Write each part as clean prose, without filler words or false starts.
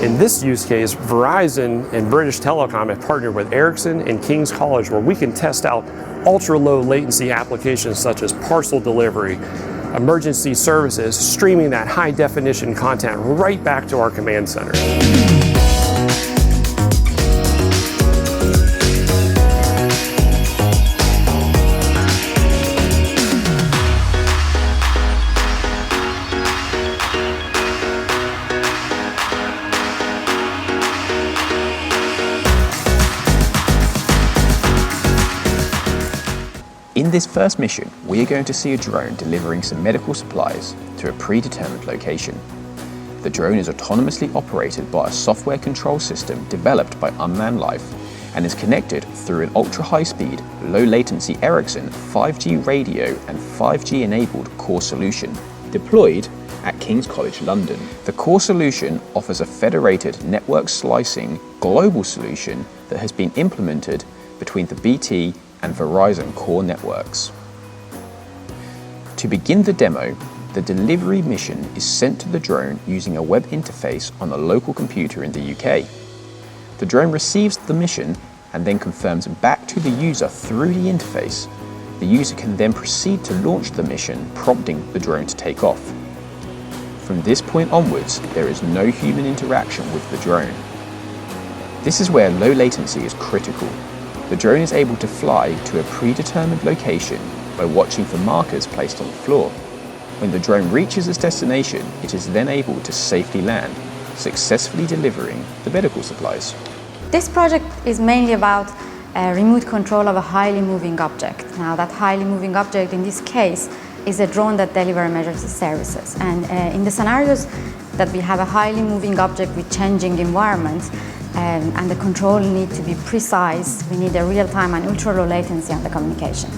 In this use case, Verizon and British Telecom have partnered with Ericsson and King's College, where we can test out ultra-low latency applications such as parcel delivery, emergency services, streaming that high-definition content right back to our command center. In this first mission, we are going to see a drone delivering some medical supplies to a predetermined location. The drone is autonomously operated by a software control system developed by Unmanned Life and is connected through an ultra-high-speed, low-latency Ericsson 5G radio and 5G-enabled core solution, deployed at King's College London. The core solution offers a federated network slicing global solution that has been implemented between the BT and Verizon core networks. To begin the demo, the delivery mission is sent to the drone using a web interface on a local computer in the UK. The drone receives the mission and then confirms back to the user through the interface. The user can then proceed to launch the mission, prompting the drone to take off. From this point onwards, there is no human interaction with the drone. This is where low latency is critical. The drone is able to fly to a predetermined location by watching for markers placed on the floor. When the drone reaches its destination, it is then able to safely land, successfully delivering the medical supplies. This project is mainly about remote control of a highly moving object. Now, that highly moving object in this case is a drone that delivers emergency services. And in the scenarios that we have a highly moving object with changing environments, and the control need to be precise, we need a real-time and ultra-low latency on the communication.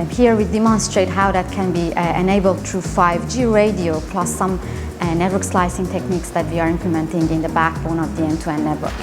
Here we demonstrate how that can be enabled through 5G radio plus some network slicing techniques that we are implementing in the backbone of the end-to-end network.